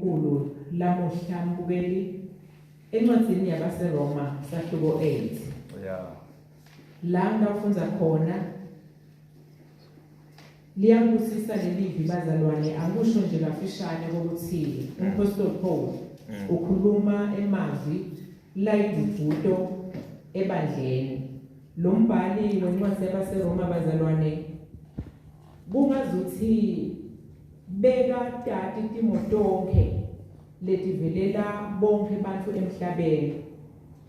Ulu lamuhla mbukeli encwadzini yabaseRoma sahluko 8. Yeah. La ngafunda khona liyangusisa lelivi bazalwane akusho nje kafishane kokuthi uMpostoli Paul ukhuluma emazwi la ivuto ebandleni lo mbhali wencwadi yabaseRoma bazalwane kungazuthi beka tati timotonke letivelela bonke bantu emhlabeni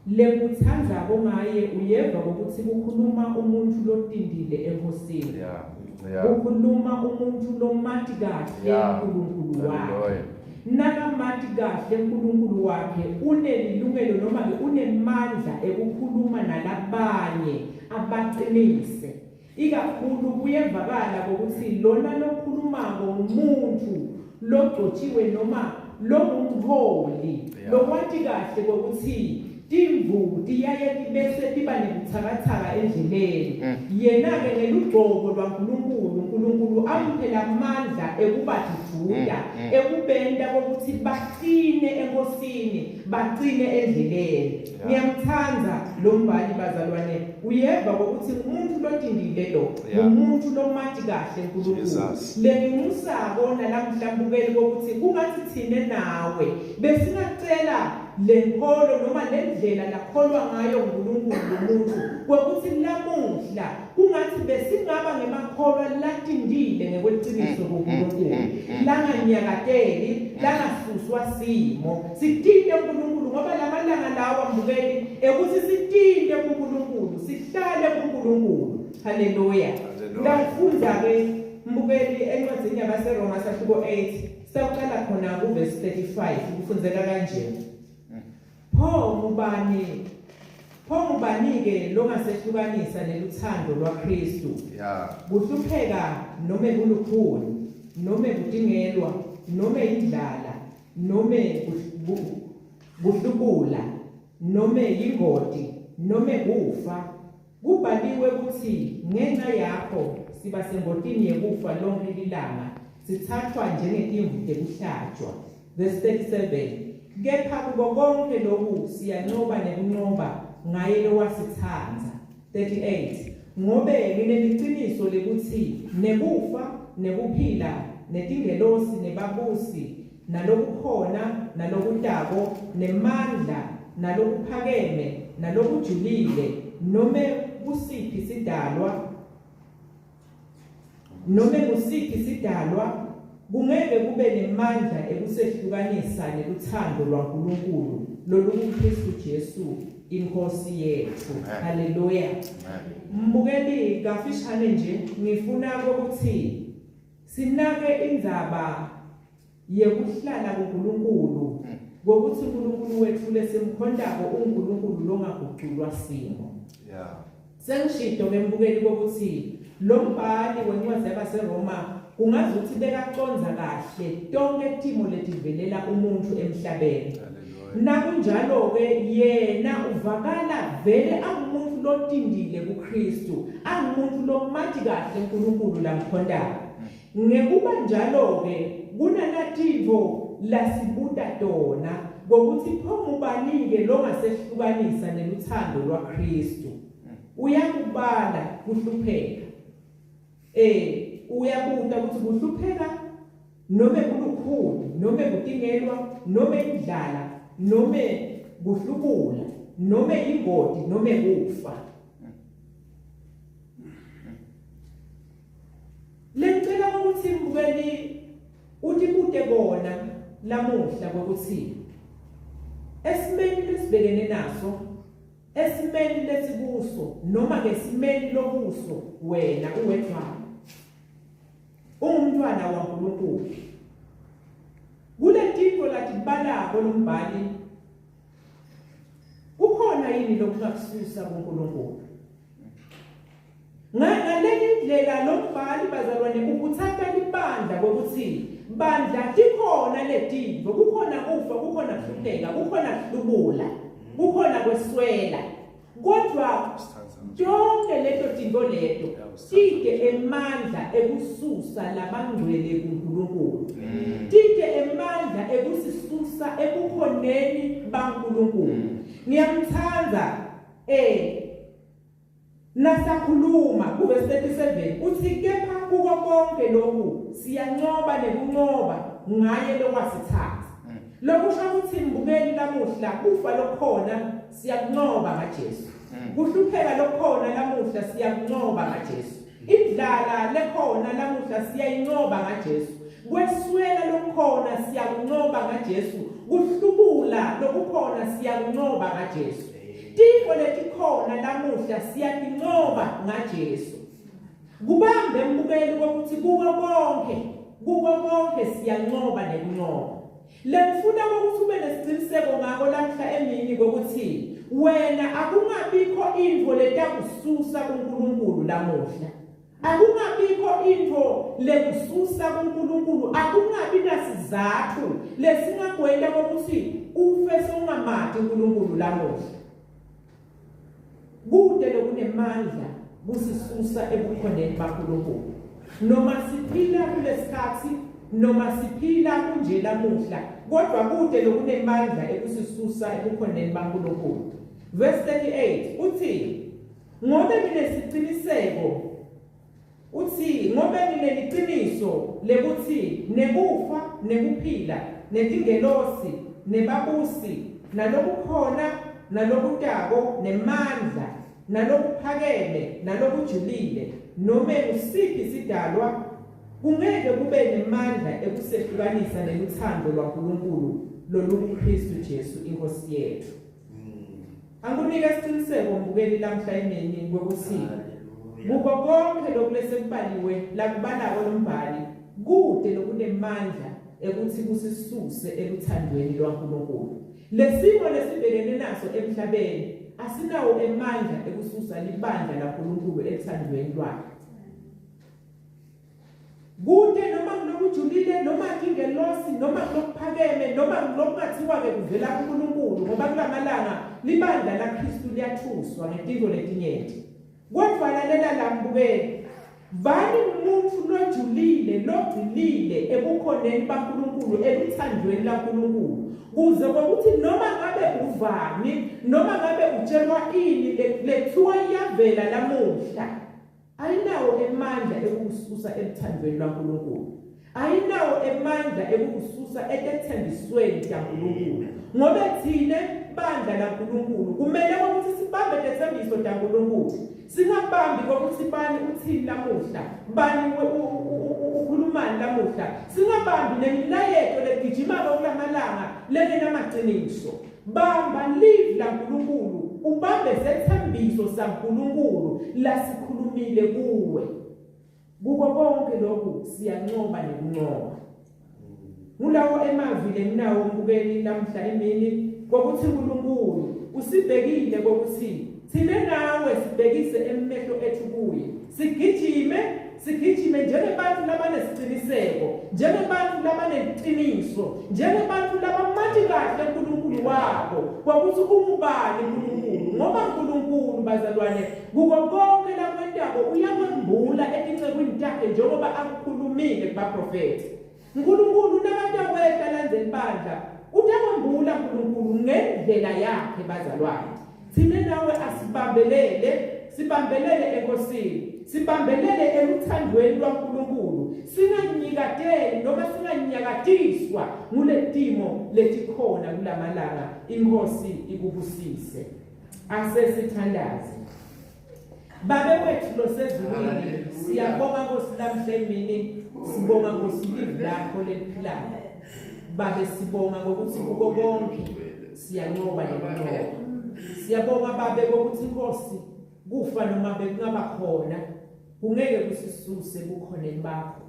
lekuthanza kongaye uyeva ukuthi kukhuluma umuntu lotindile enkosini kukhuluma umuntu lomati kahle uNkulunkulu wakhe nakamati kahle uNkulunkulu wakhe unelilungelo noma ke unemandla ekukhuluma nalabanye abaqinise ikakhulu kuyevakala ukuthi lona lokhulumako umuntu logcotshiwe noma lomholi lokwathi kahle ukuthi timvuti yaye bese tiba nebuthakathaka endleleni yena ke ngelugqoko lwaNkulunkulu amphela amandla ekubajujuda ekubenda ukuthi baqine enkosini baqine endleleni ngiyamthanda lo mbhali bazalwane uyeva ukuthi umuntu lotindile lo umuntu lomathi kahle uNkulunkulu lengimusako nalamhlambukeli ukuthi kungathi thine nawe besingacela lenkolo noma lendlela lakholwa ngayo uNkulunkulu umuntu ukuthi lamuhla kungathi besingaba ngemakholwa latindile ngekweqiniso kuNkulunkulu langanyakateli langasuswa simo sitinde uNkulunkulu ngoba lamalanga lawa mbukeli ukuthi sitinde kuNkulunkulu sihlale kuNkulunkulu haleluya ngafunda ke mbukeli encwadini yabaseRoma sahluko 8 sawuqala khona ku verse 35 kufunzeka kanje Pho ngubani ke longasehlukanisa neluthando lwaKristu kuhlupheka noma kulukhuni noma kudingelwa noma indlala noma kuhlubula noma ingoti noma kufa kubhaliwe ukuthi ngenxa yakho siba sengotini yekufa lonke ilanga sithathwa njengetimvu tekuhlatshwa verse 37 kepha kubo konke lokhu siyanqoba nekunqoba ngaye lowasithanza 38 ngobe ngineliciniso lekuthi nekufa nekuphila netingelosi nebabusi nalokukhona nalokudako nemandla nalokuphakeme nalokujulile noma kusiphi sidalwa kungeke kube nemandla ekusehlukanisa neluthando lwaNkulunkulu lolukuKristu Jesu inkosi yethu haleluya mbukeli kafishane nje ngifuna ukuthi sinake indzaba yekuhlala kuNkulunkulu ngokuthi uNkulunkulu wethu lesimkhondako uNkulunkulu longaguqulwa simo sengishido ke mbukeli ukuthi lo mbhali wencwadi yabaseRoma kungazuthi bekaconza kahle tonke timo letivelela umuntu emhlabeni nakunjalo ke yena uvakala vele angumuntu lotindile kuKristu angumuntu lomathi kahle uNkulunkulu lamkhondayo ngekuba njalo ke kunalativo lasibuta tona ngokuthi pho ngubanike longasehlukanisa neluthando lwaKristu uyakubala kuhlupheka uyabuta ukuthi kuhlupheka noma kulukhuni noma kudingelwa noma indlala noma kuhlubula noma ingoti noma kufa lengicela ukuthi mbukeli utibuke bona lamuhla ukuthi esimeni lesibhekene naso esimeni lesikuso noma ngesimeni lobuso wena uwedwa umntwana waNkulunkulu kuletiko latibalako lombhali kukhona yini lokususa kuNkulunkulu ngalendlela lombhali bazalwane ukuthatha libandla kokuthi bandla tikhona letivo kukhona kufa kukhona kuhlupheka kukhona kuhlubula kukhona kweswela kodwa jonke leto tinto leto tike emandla ekususa labangcwele kuNkulunkulu tike emandla ekusi ebukhoneni baNkulunkulu. Ngiyamthanda nasakhuluma kuverse 37 uthi kepha kuko konke lokhu siyanqoba nekunqoba ngaye lokwasithatha. Lokusho ukuthi mbukeli lamuhla kufa lokhona siyakunqoba ngaJesu. Kuhlupheka lokhona lamuhla siyakunqoba ngaJesu. Indlala lekhona lamuhla siyayinqoba ngaJesu. Kweswela lokhona siyakunqoba ngaJesu. Kuhlubula lokukhona siyakunqoba ngaJesu. Tifo letikhona lamuhla siyatinqoba ngaJesu. Kubambe mbukeli ukuthi kuko konke siyanqoba nekunqoba. Lemfuna ukuthi ube nesiqiniseko ngako lamhla emini ukuthi wena akungabikho into letakususa kuNkulunkulu lamuhla. Akungabikho into lekususa kuNkulunkulu, akungabi nasizathu lesingagwenda ukuthi ufe sowungamati uNkulunkulu lamuhla. Kude lokunemandla kusisusa ebukhoneni baNkulunkulu. Noma siphila kulesikhathi noma siphila kunje lamuhla, kodwa kude lokunemandla ekusisusa ebukhoneni baNkulunkulu. Verse 38 uthi ngobe nginesiqiniseko uthi ngobe ngineliqiniso lekuthi nekufa nekuphila netingelosi nebabusi nalokukhona nalokutako nemandla nalokuphakeme nalokujulile noma usiphi isidalwa kungeke kube nemandla ekusehlukanisa neluthando lwaNkulunkulu loluKristu Jesu inkosi yethu. Angikunike isiqiniseko mbukeli lamhla emini ngokuthi kuko konke lokulesekubaliwe lakubalako lombhali kude lokunemandla ekuthi kusisuse eluthandweni lwaNkulunkulu. Lesimo lesibhekene naso emhlabeni asinawo emandla ekususa libandla laNkulunkulu ethandweni lwakhe. Kude noma kulokujulile noma ingelosi noma kulokuphakeme noma kulokungathiwa ke kuvela kuNkulunkulu ngoba kulamalanga libandla laKristu liyathuswa ngezinto letinyenti. Kodwa lalela lambukeli vani umuntu lojulile logcilile ebukhoneni baNkulunkulu eluthandweni laNkulunkulu kuze ukuthi noma ngabe uvani noma ngabe utshelwa ini lethiwa iyavela lamuhla ayinawo emandla ekukususa eluthandweni lwaNkulunkulu. Ayinawo emandla ekukususa etethembisweni kaNkulunkulu. Ngoba thina bandla laNkulunkulu kumele ukuthi sibambe lethembiso laNkulunkulu. Singabambi ukuthi bani uthini lamuhla, bani ukhulumani lamuhla. Singabambi nemilayezo legijima kulamalanga lengenamaqiniso. Bamba live laNkulunkulu, ubambe sethembiso saNkulunkulu lasikhulumile kuwe. Kuko konke lokhu siyanqoba nekunqoba. Ngulawo emavile nginawo mbukeli lamhla emini kokuthi uNkulunkulu usibhekile kokuthi thina nawe sibhekise emehlo ethu kuye. Sigijime njengabantu labanesiqiniseko, njengabantu labaneqiniso, njengabantu labamati kahle uNkulunkulu wabo kokuthi ungubani uNkulunkulu ngoba uNkulunkulu bazalwane kuko konke lakwentabo uyakwembula etincekwini takhe njengoba akukhulumile kubaprofeti. uNkulunkulu nabantu wethu alandzela ibandla uyakwembula uNkulunkulu ngendlela yakhe bazalwane. Thina nawe sibambelele enkosini, sibambelele eluthandweni lwaNkulunkulu, singanyikateli noma singanyakatiswa nguletimo letikhona kulamalanga. Inkosi ikubusise. Asesithandaze. Babe wethu losezulwini siyabonga Nkosi lamhla emini, sibonga Nkosi live lakho leliphilayo. Babe sibonga ngokuthi kuko konke siyanqoba nekunqoba. Siyabonga babe ukuthi Nkosi kufa noma bekungaba khona kungeke kusisuse bukhoneni bakho.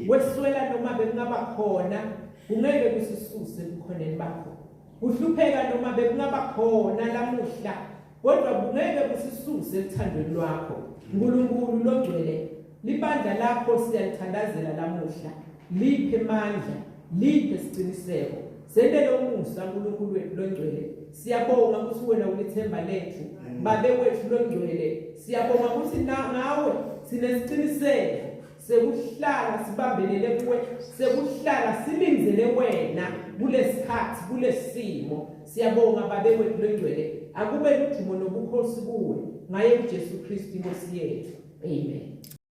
Weswela noma bekungaba khona kungeke kusisuse bukhoneni bakho. Kuhlupheka noma bekungaba khona lamuhla kodwa kungeke kusisuse ethandweni lwakho. uNkulunkulu longcwele libandla lakho siyalithandazela lamuhla. Liphe amandla, liphe isiqiniseko. Sendele umusa uNkulunkulu wethu longcwele. Siyabonga ukuthi wena ulithemba lethu. Babe wethu longcwele siyabonga ukuthi nawe sinesiqiniseko sekuhlala sibambelele kuwe, sekuhlala silindele wena kulesikhathi kulesimo. Siyabonga babe kwethu lengcwele. Akube udumo nobukhosi kuwe ngaye uJesu Kristu Inkosi yethu. Amen.